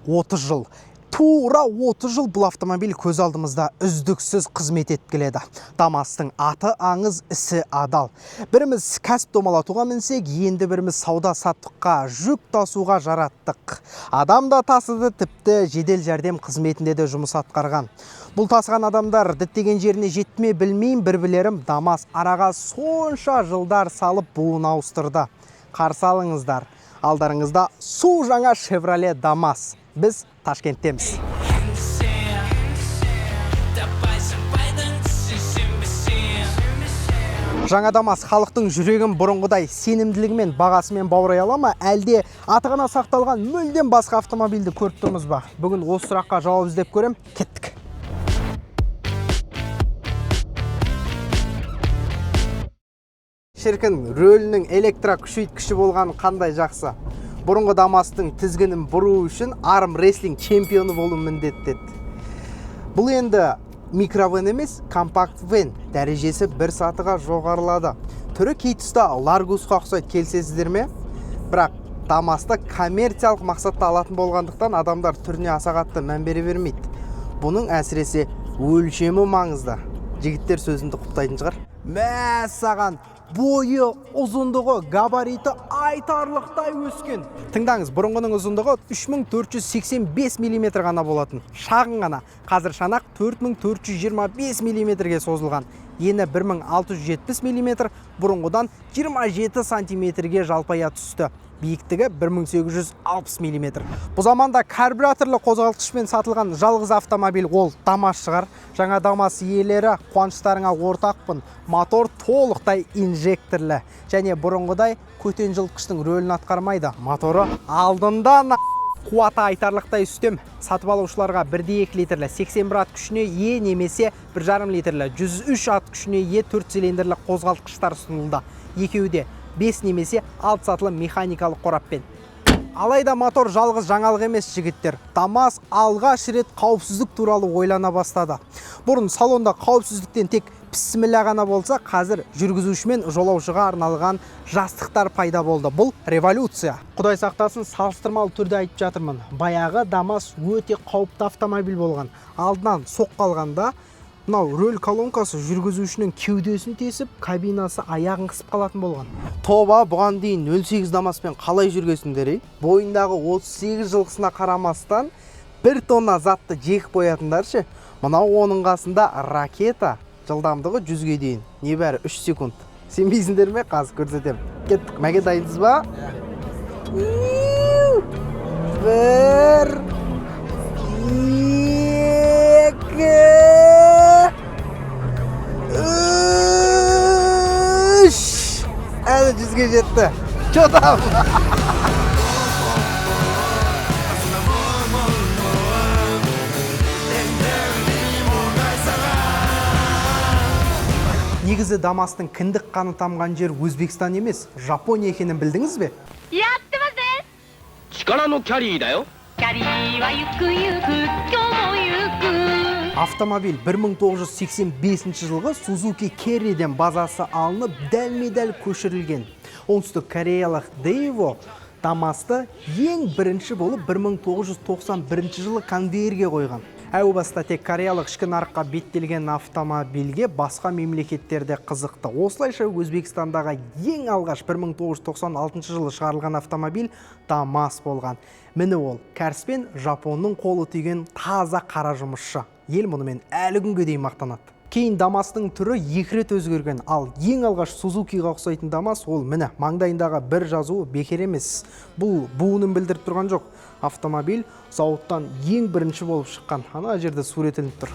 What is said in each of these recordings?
30 жыл. Тура 30 жыл бұл автомобиль көз алдымызда үздіксіз қызмет етіп келеді. Дамастың аты аңыз, ісі адал. Біріміз кәсіп домалатуға мінсек, енді біріміз сауда саттыққа, жүк тасуға жараттық. Адам да тасыды, тіпті жедел жәрдем қызметінде де жұмыс атқарған. Бұл тасыған адамдар діттеген жеріне жетме білмейм, бір-бірлерім Дамас араға сонша жылдар салып буын ауыстырды. Қарсы алыңыздар. Алдарыңызда су жаңа Chevrolet Дамас. Біз Ташкенттеміз. Жаңа Дамас халықтың жүрегін бұрынғыдай сенімділігімен, бағасымен баурай ала ма, әлде аты ғана сақталған мүлдем басқа автомобильді көріп тұрмыз ба? Бүгін осы сұраққа жауап іздеп көрем. Кеттік. Шіркін, рөлінің электрокүшейткіші болған қандай жақсы. Бұрынғы Дамастың тізгінін бұру үшін арм рестлинг чемпионы болу міндеттеді. Бұл енді микровен емес, компакт вен. Дәрежесі бір сатыға жоғарылады. Түрі кей тұста Ларгусқа ұқсайды, келісесіздер ме? Бірақ Дамасты коммерциялық мақсатта алатын болғандықтан адамдар түріне аса қатты мән бере бермейді. Бұның әсіресе өлшемі маңызды. Жігіттер сөзімді құптайтын шығар. Мә саған! Бойы, ұзындығы, габариті айтарлықтай өскен. Тыңдаңыз, бұрынғының ұзындығы 3485 мм ғана болатын. Шағын ғана. Қазір шанақ 4425 мм-ге созылған. Ені 1670 мм, бұрынғыдан 27 см-ге жалпая түсті. Биіктігі 1860 мм. Бұл заманда карбюраторлы қозғалтқышпен сатылған жалғыз автомобиль ол Дамас шығар. Жаңа Дамас иелері қуаныштарыңа ортақпын. Мотор толықтай инжекторлы. Және бұрынғыдай көтен жылытқыштың рөлін атқармайды. Моторы алдында қуаты айтарлықтай үстем. Сатып алушыларға 1,2 литрлі 81 ат күшіне е немесе 1,5 литрлі 103 ат күшіне е 4 цилиндрлі қозғалтқыштар ұсынылды. Екеуі де 5 немесе 6 сатылы механикалық қораппен. Алайда мотор жалғыз жаңалық емес, жігіттер. Дамас алғаш рет қауіпсіздік туралы ойлана бастады. Бұрын салонда қауіпсіздіктен тек пісмілі ғана болса, қазір жүргізуші мен жолаушыға арналған жастықтар пайда болды. Бұл революция. Құдай сақтасын, салыстырмалы түрде айтып жатырмын. Баяғы Дамас өте қауіпті автомобиль болған. Алдынан соқ қалғанда мынау рөл колонкасы жүргізушінің кеудесін тесіп, кабинасы аяғын қысып қалатын болған. Тоба, бұған дейін 08 Дамаспен қалай жүргесіңдер? Бойындағы 38 жылғысына қарамастан 1 тонна затты жегіп қоятындаршы. Мынау оның қасында ракета, жылдамдығы 100-ге дейін. Небәрі 3 секунд. Сенбейсіңдер ме? Қазір көрсетем. Кеттік, мәге дайынсыз ба? 1 Әлі 100-ге жетті. Чотам! Негізі Дамастың кіндік қаны тамған жер Өзбекстан емес, Жапония екенін білдіңіз бе? Яттымазе! Чикараのキャリーだよ。キャリーはゆくゆく、今日もゆく。Автомобиль 1985 жылғы Suzuki Carry'ден базасы алынып, дәлме-дәл көшірілген. Оңтүстік кореялық Daewoo Дамасты ең бірінші болып 1991 жылы конвейерге қойған. Әу баста тек кореялық ішкі нарыққа беттелген автомобильге басқа мемлекеттерде қызықты. Осылайша Өзбекстандағы ең алғаш 1996 жылы шығарылған автомобиль Дамас болған. Міне ол кәріспен Жапонның қолы тиген таза қара жұмысшы. Ел мұнымен әлі күнге дейін мақтанады. Кейін Дамастың түрі 2 рет өзгерген, ал ең алғаш Сузукиға ұқсайтын Дамас ол міне маңдайындағы бір жазуы бекер емес. Бұл буынын білдіріп тұрған жоқ. Автомобиль зауыттан ең бірінші болып шыққан. Ана жерде суретіліп тұр.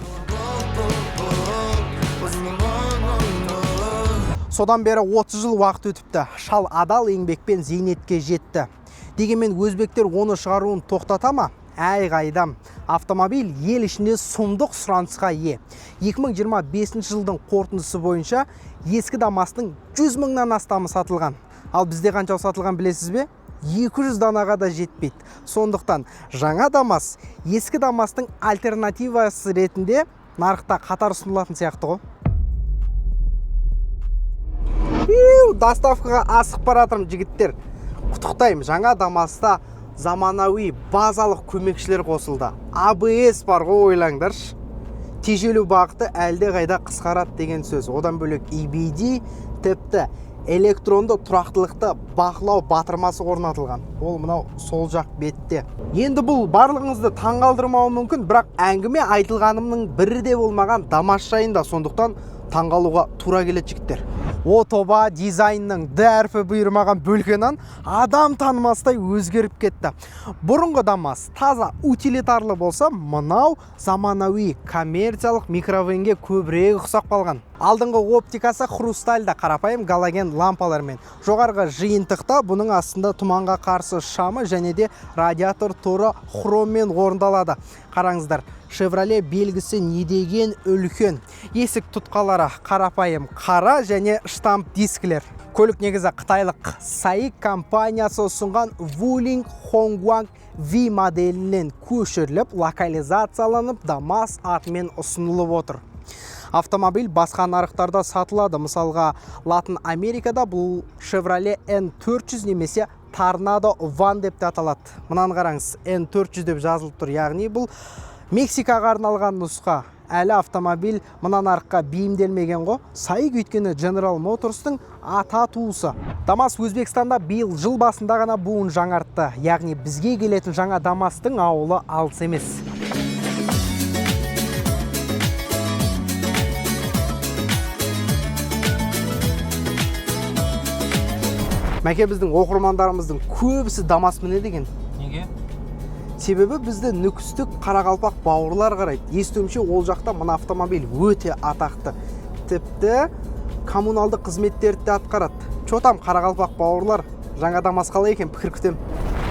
Содан бері 30 жыл уақыт өтіпті. Шал адал еңбекпен зейнетке жетті. Дегенмен өзбектер оны шығаруын тоқтата ма? Әй қайдам, автомобиль ел ішінде сұмдық сұранысқа ие. 2025 жылдың қорытындысы бойынша ескі Дамастың 100 мыңнан астамы сатылған. Ал бізде қанша сатылған білесіз бе? 200 данаға да жетпейді. Сондықтан жаңа Дамас ескі Дамастың альтернативасы ретінде нарықта қатар ұсынылатын сияқты ғой. Доставкаға асық баратырмын, жігіттер. Құттықтаймын, жаңа Дамаста заманауи базалық көмекшілер қосылды. ABS бар ғой, ойлаңдаршы. Тежелу бағыты әлде қайда қысқарады деген сөз. Одан бөлек EBD тіпті электронды тұрақтылықты бақылау батырмасы орнатылған. Ол мынау сол жақ бетте. Енді бұл барлығыңызды таңғалдырмауы мүмкін, бірақ әңгіме айтылғанымның бірі де болмаған Дамас жайында, сондықтан таңғалуға тура келеді жігіттер. О тоба, дизайнның Д әрпі бұйырмаған бөлгеннен адам танымастай өзгеріп кетті. Бұрынғы Дамас таза утилитарлы болса, мынау заманауи коммерциялық микровенге көбірек ұқсап қалған. Алдыңғы оптикасы хрустальда қарапайым галоген лампалармен. Жоғарғы жиынтықта бұның астында тұманға қарсы шамы және де радиатор торы хроммен орындалады. Қараңыздар, Chevrolet белгісі недеген үлкен. Есік тұтқалары қарапайым қара және штамп дискілер. Көлік негізі қытайлық SAIC компаниясы ұсынған Wuling Hongguang V моделінен көшіріліп, локализацияланып, Дамас атымен ұсынылып отыр. Автомобиль басқа нарықтарда сатылады. Мысалға, Латын Америкада бұл Chevrolet N400 немесе Tornado Van деп те аталады. Мынаны қараңыз, N400 деп жазылып тұр. Яғни бұл Мексикаға арналған нұсқа. Әлі автомобиль мына нарыққа бейімделмеген ғой. SAIC өйткені General Motors'тың ата туысы. Дамас Өзбекстанда биыл жыл басында ғана буын жаңартты. Яғни бізге келетін жаңа Дамастың ауылы алыс емес. Мәке, біздің оқырмандарымыздың көбісі Дамас мінеді екен. Неге? Себебі бізді нүкістік қарақалпақ бауырлар қарайды. Естуімше ол жақта мына автомобиль өте атақты. Тіпті коммуналды қызметтерді де атқарады. Чотам қарақалпақ бауырлар, жаңа Дамас қалай екен, пікір күтем.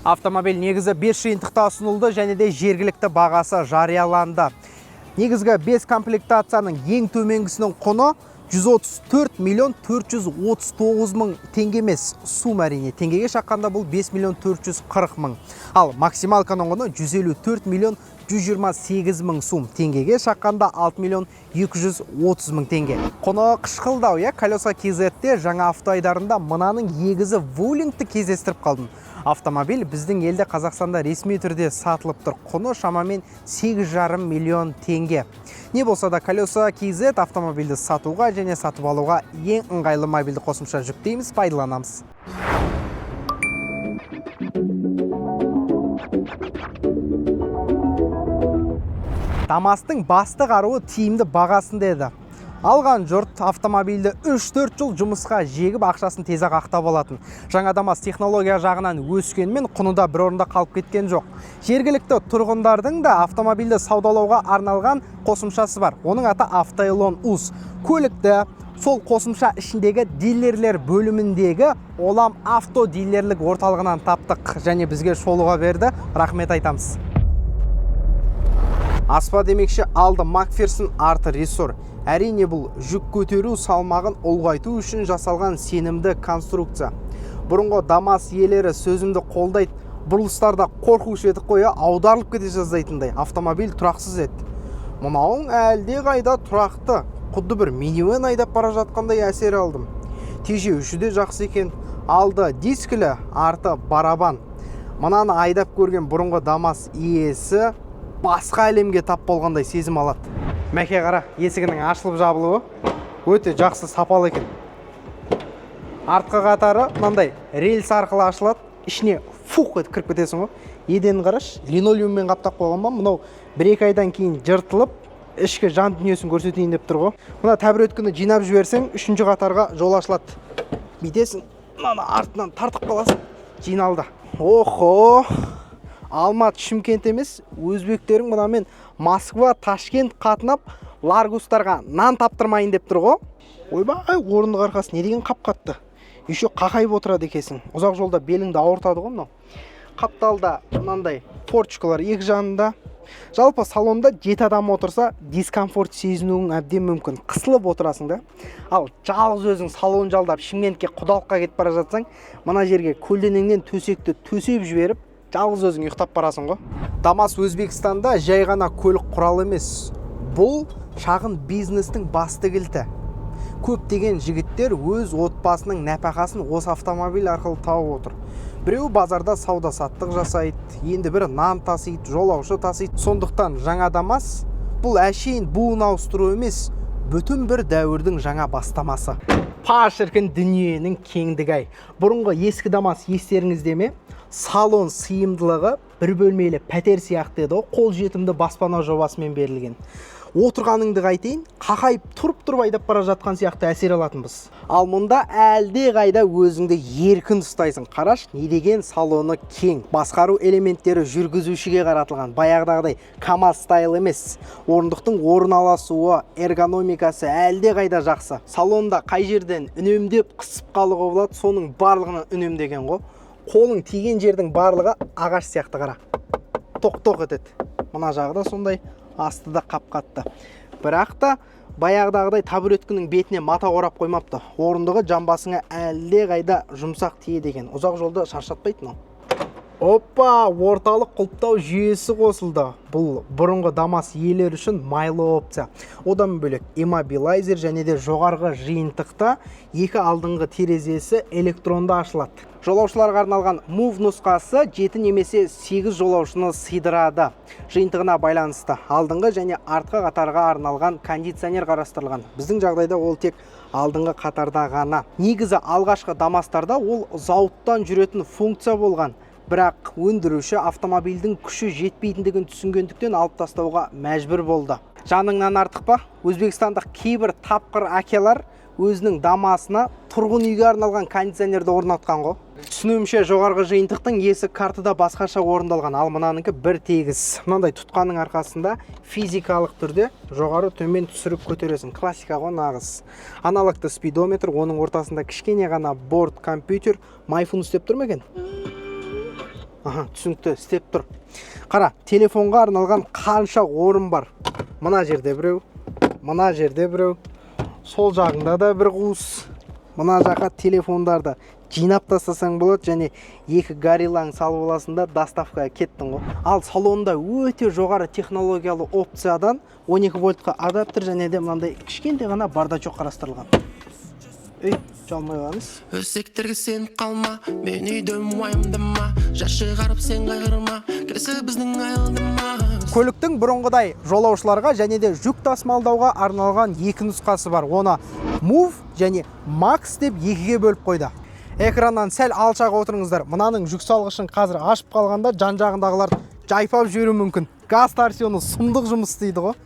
Автомобиль негізі 5 жиынтықта ұсынылды және де жергілікті бағасы жарияланды. Негізгі 5 комплектацияның ең төменгісінің құны 134 миллион 439 мың теңге емес, сум әрине. Теңгеге шаққанда бұл 5 миллион 440 мың. Ал максималканың құны 154 миллион 128 мың сум. Теңгеге шаққанда 6 миллион 230 мың теңге. Құны қышқылдау, колеса KZ-те жаңа автоайдарында мынаның егізі Вулингті кездестіріп қалдым. Автомобиль біздің елде Қазақстанда ресми түрде сатылып тұр. Құны шамамен 8,5 миллион теңге. Не болса да колеса KZ автомобильді сатуға және сатып алуға ең ыңғайлы мобильді қосымша жүктейміз, пайдаланамыз. Дамастың басты қаруы тиімді бағасында еді. Алған жұрт автомобильді 3-4 жыл жұмысқа жегіп ақшасын тезақ ақтап алатын. Жаңа Дамас технология жағынан өскенмен құнында бір орында қалып кеткен жоқ. Жергілікті тұрғындардың да автомобильді саудалауға арналған қосымшасы бар. Оның аты Автоэлон Ус. Көлікті сол қосымша ішіндегі дилерлер бөліміндегі Олам авто дилерлік орталығынан таптық және бізге шолуға берді. Рахмет айтамыз. Аспа демекші алды Макферсон арты ресор. Әрине бұл жүк көтеру салмағын ұлғайту үшін жасалған сенімді конструкция. Бұрынғы Дамас иелері сөзімді қолдайды. Бұрылыстарда қорқушы едік қоя аударылып кете жаздайтындай. Автомобиль тұрақсыз еді. Мұнауың әлде қайда тұрақты. Құдды бір минивэн айдап бара жатқандай әсер алдым. Тежеуші де жақсы екен. Алды дискілі, арты барабан. Мынаны айдап көрген бұрынғы Дамас иесі басқа әлемге тап болғандай сезім алады. Мәке қара, есігінің ашылып жабылуы өте жақсы сапалы екен. Артқы қатары мынандай рельс арқылы ашылады, ішіне фух етіп кіріп кетесің ғой. Еден қараш, линолеуммен қаптап қойған ба, мынау 1-2 айдан кейін жыртылып, ішкі жан дүниесін көрсетейін деп тұр ғой. Мына тәбіреткіні жинап жіберсең, 3-ші қатарға жол ашылады. Бүйтесің, мынаны артынан тартып қаласың, жиналды. Охо! Алматы, Шымкент емес, өзбектерің мұнамен Москва, Ташкент қатынап, Ларгустарға нан таптырмайын деп тұр ғой. Ойбай, орынды арқасы не деген қап қатты. Еще қақайып отырады екесің. Ұзақ жолда беліңді ауыртады ғой мынау. Қапталда мынандай порчикалар екі жанында. Жалпы салонда 7 адам отырса, дискомфорт сезінуің әбден мүмкін. Қысылып отырасың да. Ал жалғыз өзің салон жалдап Шымкентке құдалыққа кетіп бара жатсаң, мына жерге көлденеңнен төсекті төсеп жіберіп, жалғыз өзің ұйықтап барасың ғой. Дамас Өзбекстанда жай ғана көлік құралы емес. Бұл шағын бизнестің басты кілті. Көптеген жігіттер өз отбасының нәпақасын осы автомобиль арқылы тауып отыр. Біреу базарда сауда саттық жасайды, енді бірі нан тасиды, жолаушы тасиды. Сондықтан жаңа ДАМАЗ бұл әшейін буын ауыстыру емес, бүтін бір дәуірдің жаңа бастамасы. Па шіркін дүниенің кеңдігі-ай. Бұрынғы ескі ДАМАЗ естеріңізде ме? Салон сыйымдылығы бір бөлмелі пәтер сияқты еді, қол жетімді баспана жобасымен берілген. Отырғаныңды қайтейін, қақайып тұрып айдап бара жатқан сияқты әсер алатынбыз. Ал мұнда әлде қайда өзіңді еркін ұстайсың. Қараш, не деген салоны кең. Басқару элементтері жүргізушіге қаратылған. Баяғыдағыдай КамАЗ стайл емес. Орындықтың орын аласуы, эргономикасы әлде қайда жақсы. Салонда қай жерден үнемдеп қысып қалуға болады, соның барлығын үнемдеген ғой. Қолың тиген жердің барлығы ағаш сияқты қара. Тоқ-тоқ етеді. Мына жағы да сондай. Астыда қап-қатты. Бірақ та баяғыдағыдай табуреткінің бетіне мата орап қоймапты. Орындығы жамбасыңа әлде қайда жұмсақ тие деген. Ұзақ жолда шаршатпайтын ол. Опа, орталық құлыптау жүйесі қосылды. Бұл бұрынғы ДАМАЗ иелері үшін майлы опция. Одан бөлек иммобилайзер және де жоғарғы жиынтықта екі алдыңғы терезесі электронды ашылады. Жолаушыларға арналған Move нұсқасы 7 немесе 8 жолаушыны сыйдырады. Жиынтығына байланысты алдыңғы және артқы қатарға арналған кондиционер қарастырылған. Біздің жағдайда ол тек алдыңғы қатарда ғана. Негізі алғашқы ДАМАЗтарда ол зауыттан жүретін функция болған. Бірақ өндіруші автомобильдің күші жетпейтіндігін түсінгендіктен алып тастауға мәжбүр болды. Жаныңнан артық па? Өзбекстандық кейбір тапқыр әкелер өзінің ДАМАЗына тұрғын үйге арналған кондиционерді орнатқан ғой. Түсінуімше жоғарғы жиынтықтың есік картыда басқаша орындалған, ал мынанікі бір тегіс. Мынандай тұтқанның арқасында физикалық түрде жоғары төмен түсіріп көтересің. Классика ғой нағыз. Аналогты спидометр, оның ортасында кішкене ғана борт компьютер. Майфун істеп тұр ма екен? Түсінікті, істеп тұр. Қара, телефонға арналған қанша орын бар. Мына жерде біреу, мына жерде біреу, сол жағында да бір қуыс. Мына жаққа телефондарды жинап тастасаң болады, және екі гориллаң салып аласында доставкаға кеттің ғой. Ал салонда өте жоғары технологиялы опциядан 12 вольтқа адаптер және де мынандай кішкентай ғана бардачок қарастырылған. Жалмай қаламыз. Өсектерге сен қалма, мен үйдем уайымдама, жас шығарып сен қайғырма, келесі біздің айылдыма. Көліктің бұрынғыдай жолаушыларға және де жүк тасымалдауға арналған екі нұсқасы бар. Оны Move және Max деп екіге бөліп қойды. Экраннан сәл алшақ отырыңыздар. Мынаның жүк салғышын қазір ашып қалғанда жан-жағындағылар жайпап жіберуі мүмкін. Газ торсионы сұмдық жұмыс істейді ғой.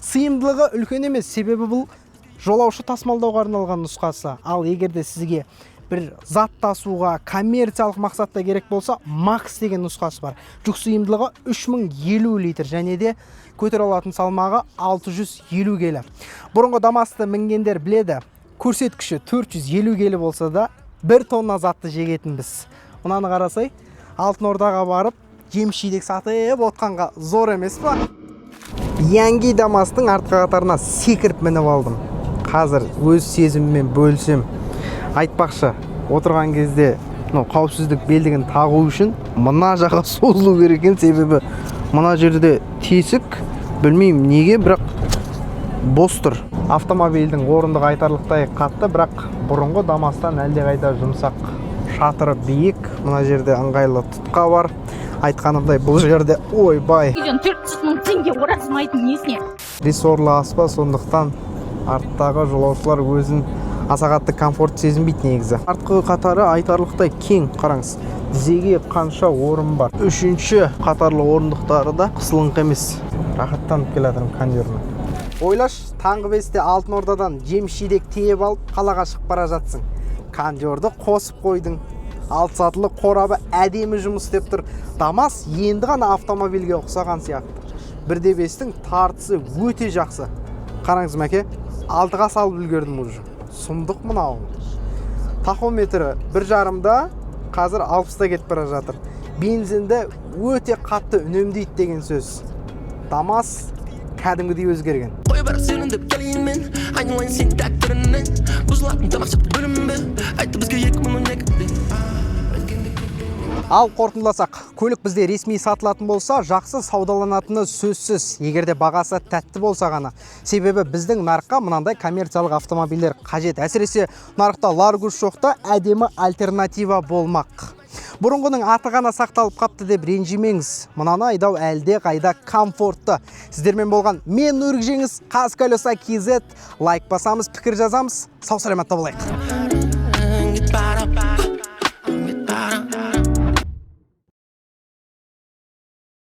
Сыйымдылығы үлкен емес, себебі бұл жолаушы тасымалдауға арналған нұсқасы. Ал егерде сізге бір зат тасуға коммерциялық мақсатта керек болса, Max деген нұсқасы бар. Жүк сыйымдылығы 3050 литр және де көтере алатын салмағы 650 келі. Бұрынғы ДАМАЗды мінгендер біледі, көрсеткіші 450 келі болса да 1 тонна затты жегетінбіз. Мынаны қарасай, Алтын Ордаға барып, жем-шидек сатып отқанға зор емес па? Янги ДАМАЗдың артқы қатарына секіріп мініп алдым. Қазір өз сезіммен бөлсем, айтпақшы, отырған кезде қауіпсіздік белдігін тағу үшін мына жаққа созылу керек екен, себебі мына жерде тесік, білмеймін неге, бірақ бос тұр. Автомобильдің орындығы айтарлықтай қатты, бірақ бұрынғы ДАМАЗтан әлде қайда жұмсақ. Шатыры биік, мына жерде ыңғайлы тұтқа бар. Айтқанымдай бұл жерде ойбай. 400 мың теңге оразмайтын несіне? Рессорлы аспа, сондықтан арттағы жолаушылар өзін аса қатты комфорт сезінбейді негізі. Артқы қатары айтарлықтай кең, қараңыз. Тізеге қанша орын бар. Үшінші қатарлы орындықтары да қысылыңқы емес. Рахаттанып келатырмын кондермен. Ойлаш, таңғы 5-те Алтын Ордадан жем-шидек тиеп алып, қалаға шығып бара жатсың. Кондерді қосып қойдың. Алты сатылы қорабы әдемі жұмыс істеп тұр. ДАМАЗ енді ғана автомобильге ұқсаған сияқты. 1.5-тің тартысы өте жақсы. Қараңыз мәке, алтыға салып үлгердім уже. Сұмдық мынау. Тахометрі 1.5-да, қазір 60-та кетіп бара жатыр. Бензинді өте қатты үнемдейді деген сөз. ДАМАЗ кәдімгідей өзгерген. Қой бар сенің деп келейін мен, айналайын сен тәктерінен, бұзылатын тамақшы бөлімбе, айтты бізге 2012-де. Ал қорытындыласақ, көлік бізде ресми сатылатын болса, жақсы саудаланатыны сөзсіз, егерде бағасы тәтті болса ғана. Себебі біздің нарыққа мынандай коммерциялық автомобильдер қажет. Әсіресе нарықта Ларгус жоқта әдемі альтернатива болмақ. Бұрынғының аты ғана сақталып қапты деп ренжімеңіз. Мынаны айдау әлде қайда комфортты. Сіздермен болған мен Нұрик Жеңіс, Қазколеса KZ. Лайк басамыз, пікір жазамыз. Сау саламатта болайық.